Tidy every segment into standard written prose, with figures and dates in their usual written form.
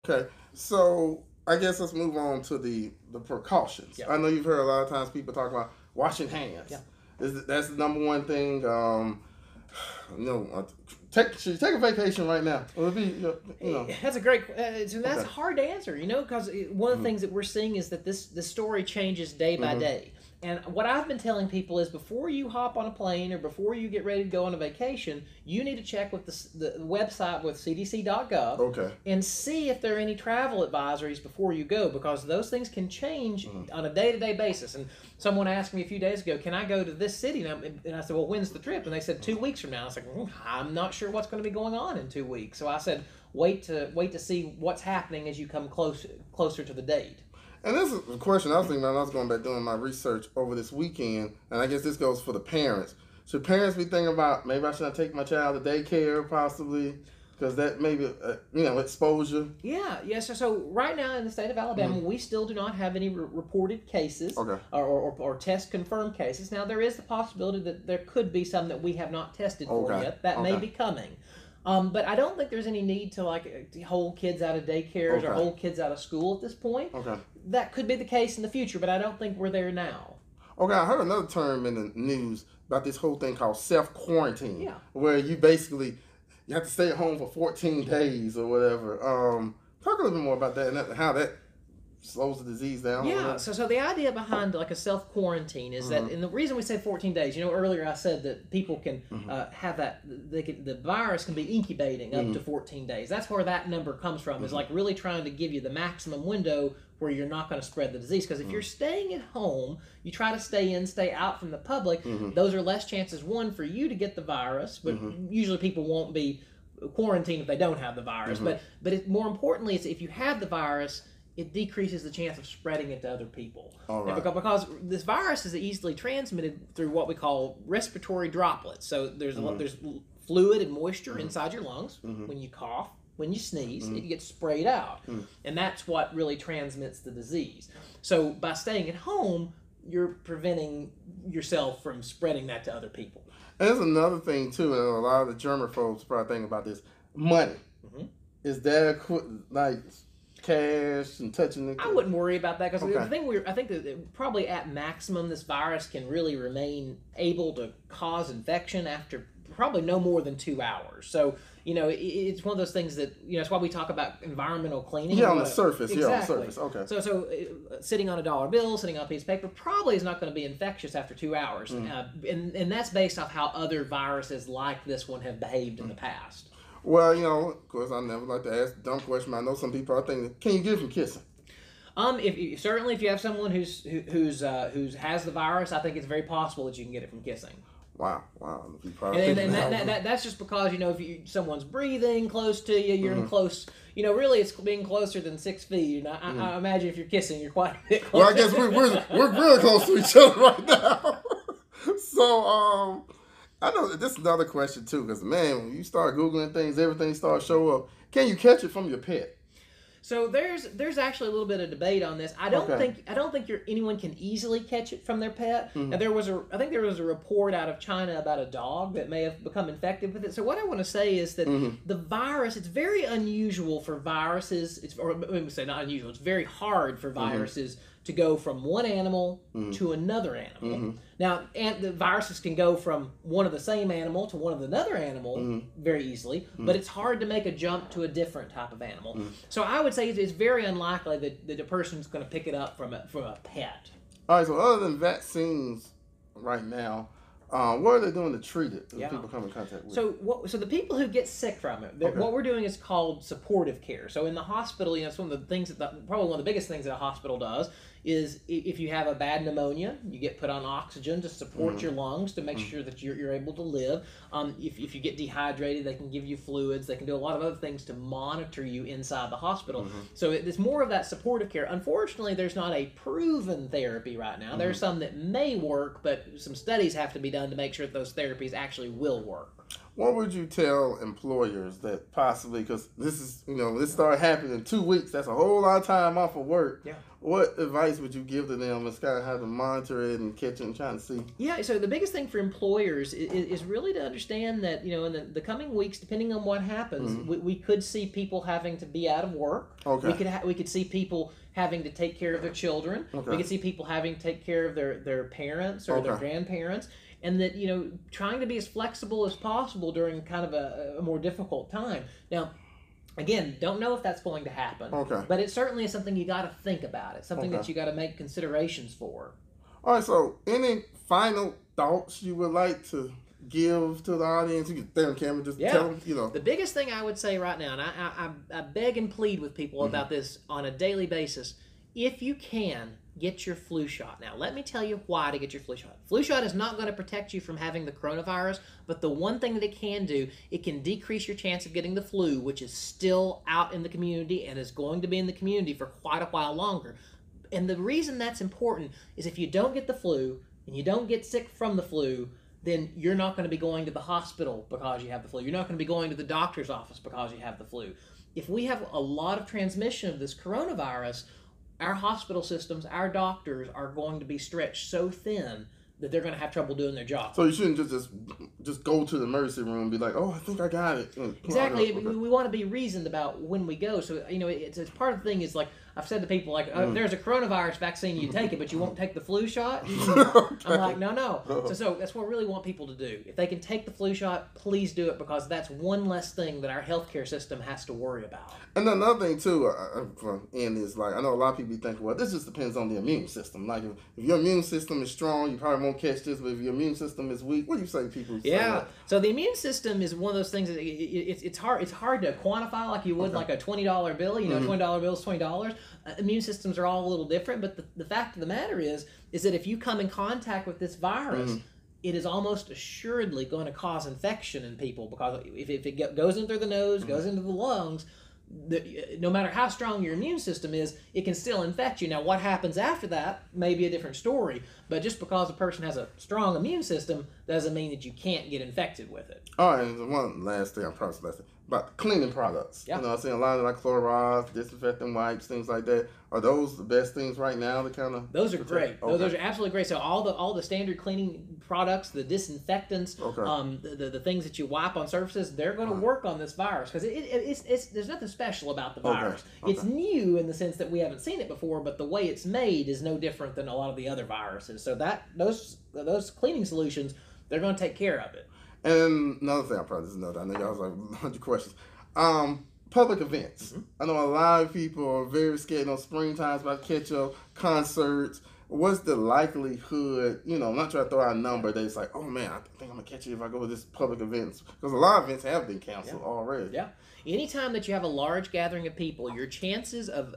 Okay, so I guess let's move on to the precautions. Yeah. I know you've heard a lot of times people talk about washing hands. Yeah. That's the number one thing. Should you take a vacation right now? Or be, That's a great. That's Okay. hard to answer, because one of the Mhm. things that we're seeing is that this story changes day by Mhm. day. And what I've been telling people is before you hop on a plane or before you get ready to go on a vacation, you need to check with the website with CDC.gov Okay. and see if there are any travel advisories before you go, because those things can change Mhm. on a day-to-day basis. And someone asked me a few days ago, can I go to this city? And I said, well, when's the trip? And they said 2 weeks from now. I was like, I'm not sure what's going to be going on in 2 weeks. So I said, wait to see what's happening as you come closer to the date. And this is a question I was thinking about when I was going back doing my research over this weekend, and I guess this goes for the parents. Should parents be thinking about maybe I should take my child to daycare possibly? Because that maybe, exposure. Yeah. So right now in the state of Alabama, we still do not have any reported cases Okay. or test confirmed cases. Now there is the possibility that there could be some that we have not tested for Okay. yet. That may be coming. But I don't think there's any need to hold kids out of daycares or Okay. hold kids out of school at this point. Okay. That could be the case in the future, but I don't think we're there now. Okay, I heard another term in the news about this whole thing called self-quarantine. Yeah. Where you basically, you have to stay at home for 14 days or whatever. Talk a little bit more about that and how that slows the disease down. Yeah, so the idea behind a self-quarantine is that, and the reason we say 14 days, earlier I said that people can have that, the virus can be incubating up to 14 days. That's where that number comes from, is really trying to give you the maximum window where you're not going to spread the disease. Because if you're staying at home, you try to stay out from the public, those are less chances, one, for you to get the virus, but usually people won't be quarantined if they don't have the virus. But more importantly, is if you have the virus, it decreases the chance of spreading it to other people. All right. Because this virus is easily transmitted through what we call respiratory droplets. So there's fluid and moisture inside your lungs. When you cough, when you sneeze, it gets sprayed out. And that's what really transmits the disease. So by staying at home, you're preventing yourself from spreading that to other people. And there's another thing, too, and a lot of the German folks probably think about this. Money. Is that cash and touching it? I wouldn't worry about that, because Okay. I think that probably at maximum this virus can really remain able to cause infection after probably no more than 2 hours. So it's one of those things that it's why we talk about environmental cleaning. Yeah, on the surface. Exactly. Yeah, on the surface. Okay. So sitting on a dollar bill, sitting on a piece of paper probably is not going to be infectious after 2 hours, and that's based off how other viruses like this one have behaved in the past. Well, of course, I never like to ask a dumb question. I know some people are thinking, can you get it from kissing? If you have someone who has the virus, I think it's very possible that you can get it from kissing. Wow. And that's just because if someone's breathing close to you, you're in close. Really, it's being closer than 6 feet. I imagine if you're kissing, you're quite a bit closer. Well, I guess we're really close to each other right now. So I know this is another question too, because man, when you start Googling things, everything starts to show up. Can you catch it from your pet? So there's actually a little bit of debate on this. I don't think anyone can easily catch it from their pet. Now I think there was a report out of China about a dog that may have become infected with it. So what I want to say is that the virus, it's very unusual for viruses. Let me say not unusual. It's very hard for viruses to go from one animal to another animal. Now, the viruses can go from one of the same animal to one of another animal very easily, but it's hard to make a jump to a different type of animal. So I would say it's very unlikely that a person's going to pick it up from a pet. All right. So other than vaccines, right now, what are they doing to treat it? Yeah. People come in contact with. So the people who get sick from it, what we're doing is called supportive care. So in the hospital, it's one of the things probably one of the biggest things that a hospital does is if you have a bad pneumonia, you get put on oxygen to support your lungs to make sure that you're able to live. If you get dehydrated, they can give you fluids. They can do a lot of other things to monitor you inside the hospital. So it's more of that supportive care. Unfortunately, there's not a proven therapy right now. There's some that may work, but some studies have to be done to make sure that those therapies actually will work. What would you tell employers that possibly, because this is, this started happening in 2 weeks, that's a whole lot of time off of work. Yeah. What advice would you give to them as kind of how to monitor it and catch it and trying to see? Yeah, so the biggest thing for employers is really to understand that, in the coming weeks, depending on what happens, we could see people having to be out of work. Okay. We could see people having to take care of their children. Okay. We could see people having to take care of their parents or their grandparents. And that, trying to be as flexible as possible during kind of a more difficult time. Now, again, don't know if that's going to happen. Okay. But it certainly is something you got to think about. It's something that you got to make considerations for. All right, so any final thoughts you would like to give to the audience? You can stay on camera, just tell them, The biggest thing I would say right now, and I beg and plead with people about this on a daily basis, if you can, get your flu shot. Now, let me tell you why to get your flu shot. Flu shot is not going to protect you from having the coronavirus, but the one thing that it can do, it can decrease your chance of getting the flu, which is still out in the community and is going to be in the community for quite a while longer. And the reason that's important is if you don't get the flu and you don't get sick from the flu, then you're not going to be going to the hospital because you have the flu. You're not going to be going to the doctor's office because you have the flu. If we have a lot of transmission of this coronavirus, our hospital systems, our doctors are going to be stretched so thin that they're going to have trouble doing their job. So you shouldn't just go to the emergency room and be like, oh, I think I got it. Exactly. We want to be reasoned about when we go. So, it's part of the thing is like, I've said to people like, if there's a coronavirus vaccine, you take it, but you won't take the flu shot. I'm like, no. So that's what I really want people to do. If they can take the flu shot, please do it, because that's one less thing that our healthcare system has to worry about. And another thing too, is like, I know a lot of people think, well, this just depends on the immune system. Like if your immune system is strong, you probably won't catch this, but if your immune system is weak, what do you say to people? Yeah. So the immune system is one of those things that it's hard to quantify like you would like a $20 bill. $20 bill is $20. Immune systems are all a little different, but the fact of the matter is that if you come in contact with this virus, it is almost assuredly going to cause infection in people, because if it goes in through the nose, goes into the lungs, no matter how strong your immune system is, it can still infect you. Now, what happens after that may be a different story, but just because a person has a strong immune system doesn't mean that you can't get infected with it. All right, and one last thing, I promise last thing, about cleaning products. Yeah. I've seen a lot of like Clorox, disinfectant wipes, things like that. Are those the best things right now to kind of... Those are great. Okay. Those are absolutely great. So all the standard cleaning products, the disinfectants, the things that you wipe on surfaces, they're going to work on this virus, because it's there's nothing special about the virus. Okay. It's new in the sense that we haven't seen it before, but the way it's made is no different than a lot of the other viruses. So those cleaning solutions, they're going to take care of it. And another thing, I know y'all was like 100 questions. Public events. I know a lot of people are very scared on springtime about catch up, concerts. What's the likelihood, I'm not trying to throw out a number, that it's like, oh man, I think I'm going to catch it if I go to this public events. Because a lot of events have been canceled already. Yeah. Anytime that you have a large gathering of people, your chances of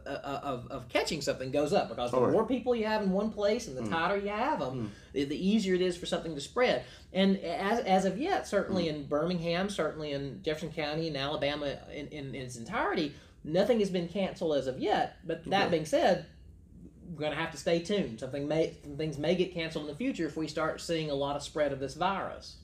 catching something goes up, because the more people you have in one place and the tighter you have them, the easier it is for something to spread. And as of yet, certainly in Birmingham, certainly in Jefferson County and Alabama in its entirety, nothing has been canceled as of yet. But that being said, we're going to have to stay tuned. Things may get canceled in the future if we start seeing a lot of spread of this virus.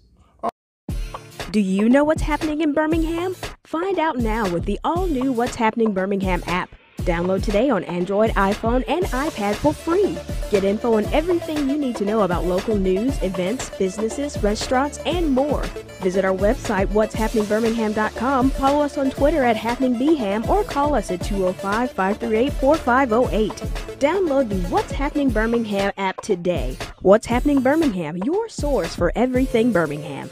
Do you know what's happening in Birmingham? Find out now with the all-new What's Happening Birmingham app. Download today on Android, iPhone, and iPad for free. Get info on everything you need to know about local news, events, businesses, restaurants, and more. Visit our website, what'shappeningbirmingham.com, follow us on Twitter at HappeningBham, or call us at 205-538-4508. Download the What's Happening Birmingham app today. What's Happening Birmingham, your source for everything Birmingham.